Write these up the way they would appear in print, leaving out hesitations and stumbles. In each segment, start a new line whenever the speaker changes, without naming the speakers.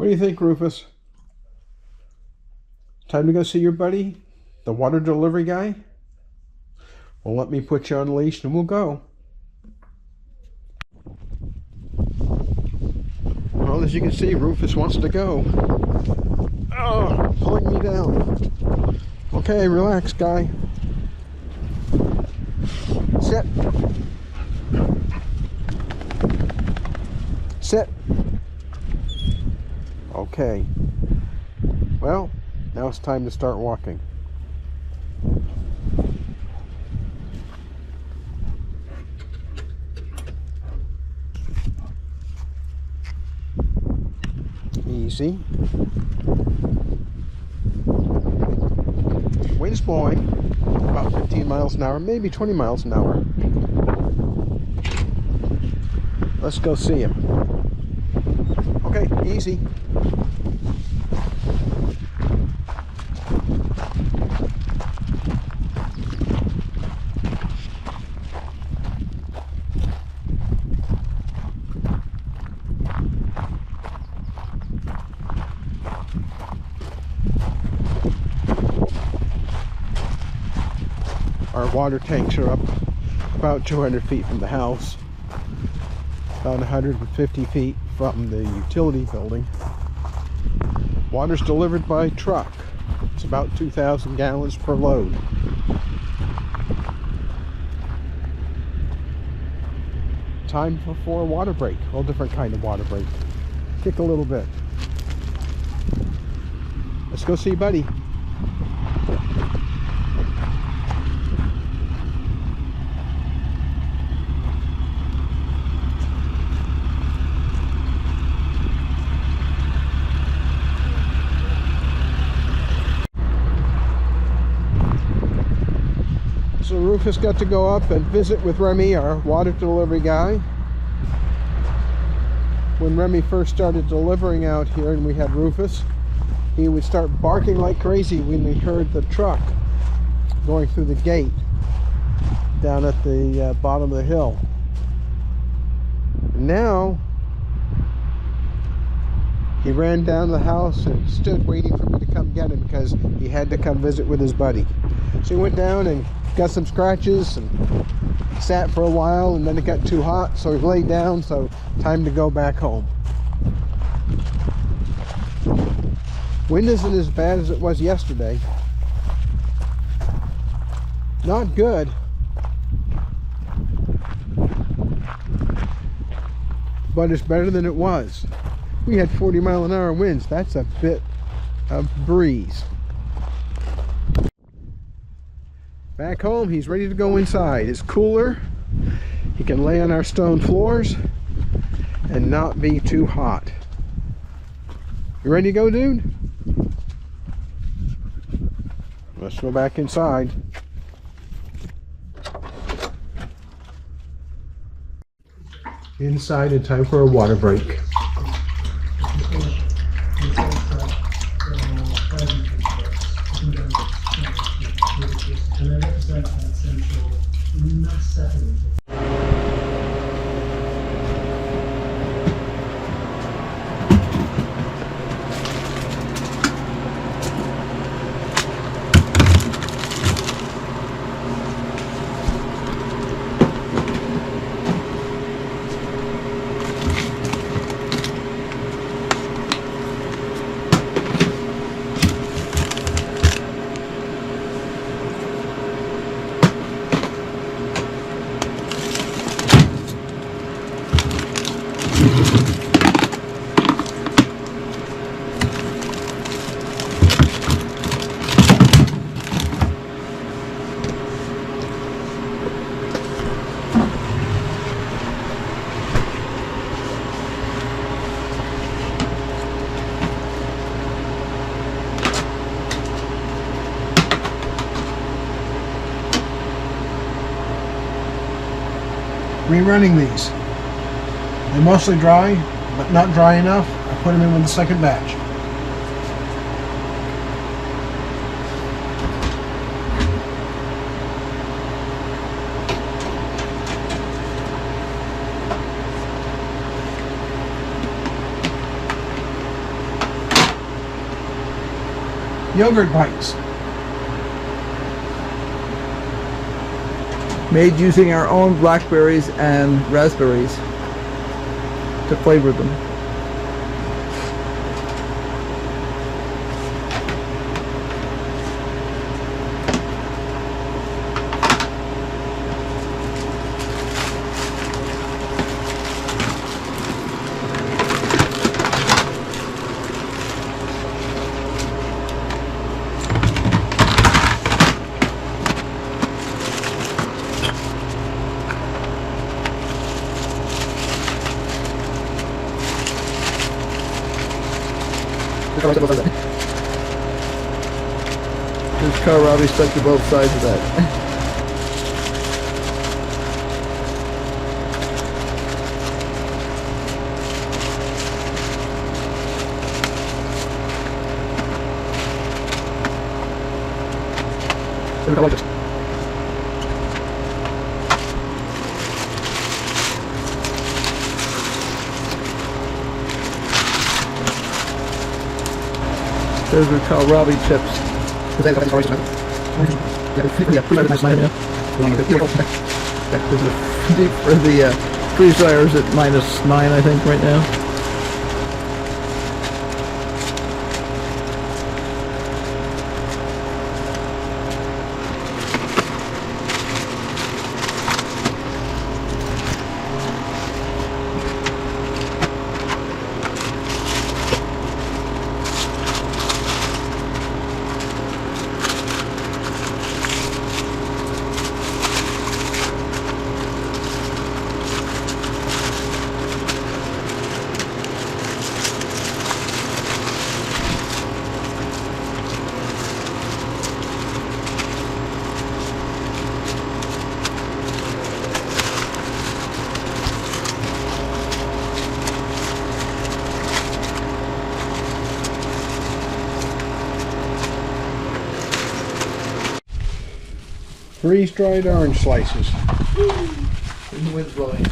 What do you think, Rufus? Time to go see your buddy, the water delivery guy? Well, let me put you on a leash and we'll go. Well, as you can see, Rufus wants to go. Oh, pulling me down. Okay, relax, guy. Sit. Sit. Okay. Well, now it's time to start walking. Easy. Wind's blowing about 15 miles an hour, maybe 20 miles an hour. Let's go see him. Okay, easy. Our water tanks are up about 200 feet from the house, about 150 feet from the utility building. Water's delivered by truck. It's about 2,000 gallons per load. Time for a water break, a little different kind of water break. Kick a little bit. Let's go see Buddy. So Rufus got to go up and visit with Remy, our water delivery guy. When Remy first started delivering out here and we had Rufus, he would start barking like crazy when we heard the truck going through the gate down at the bottom of the hill. Now he ran down the house and stood waiting for me to come get him because he had to come visit with his buddy. So he went down and got some scratches and sat for a while, and then it got too hot, so he laid down, so time to go back home. Wind isn't as bad as it was yesterday. Not good. But it's better than it was. We had 40-mile-an-hour winds. That's a bit of breeze. Back home, he's ready to go inside. It's cooler. He can lay on our stone floors and not be too hot. You ready to go, dude? Let's go back inside. Inside in time for a water break. Rerunning these. They're mostly dry, but not dry enough. I put them in with the second batch. yogurt bites.
Made using our own blackberries and raspberries to flavor them. This kohlrabi stuck to both sides of that. Those are kohlrabi chips. This is deep for the freeze dryers at -9, I think, right now.
Freeze-dried orange slices.
The wind's blowing.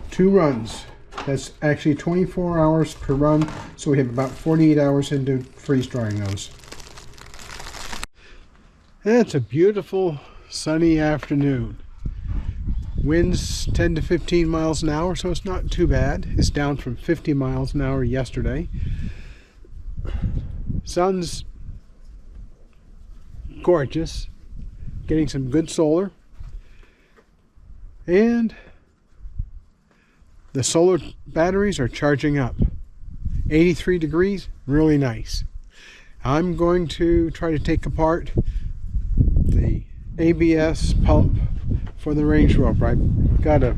2 runs. That's actually 24 hours per run, so we have about 48 hours into freeze-drying those. And it's a beautiful sunny afternoon. Winds 10 to 15 miles an hour, so it's not too bad. It's down from 50 miles an hour yesterday. Sun's gorgeous, getting some good solar, and the solar batteries are charging up. 83 degrees, really nice. I'm going to try to take apart the ABS pump for the Range Rover. I've got a...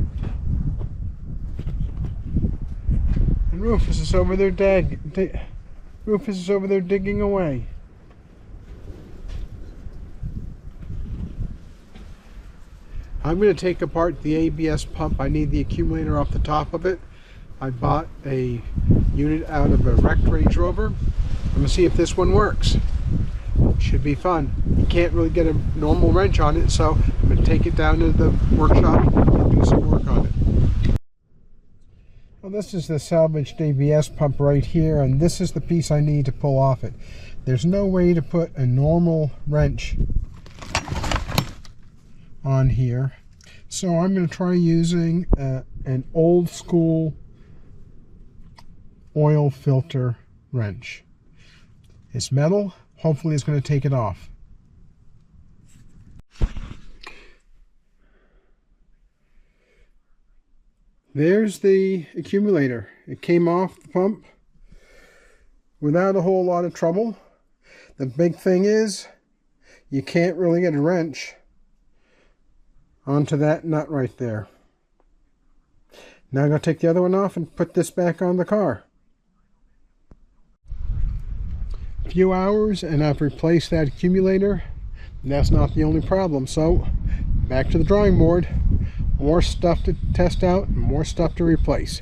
And Rufus is over there Rufus is over there digging away. I'm going to take apart the ABS pump. I need the accumulator off the top of it. I bought a unit out of a wrecked Range Rover. I'm going to see if this one works. Should be fun. You can't really get a normal wrench on it, so I'm going to take it down to the workshop and do some work on it. Well, this is the salvaged ABS pump right here, and this is the piece I need to pull off it. There's no way to put a normal wrench on here, so I'm going to try using an old school oil filter wrench. It's metal. Hopefully it's going to take it off. There's the accumulator. It came off the pump without a whole lot of trouble. The big thing is you can't really get a wrench onto that nut right there. Now I'm going to take the other one off and put this back on the car. A few hours and I've replaced that accumulator. And that's not the only problem. So back to the drawing board. More stuff to test out, more stuff to replace.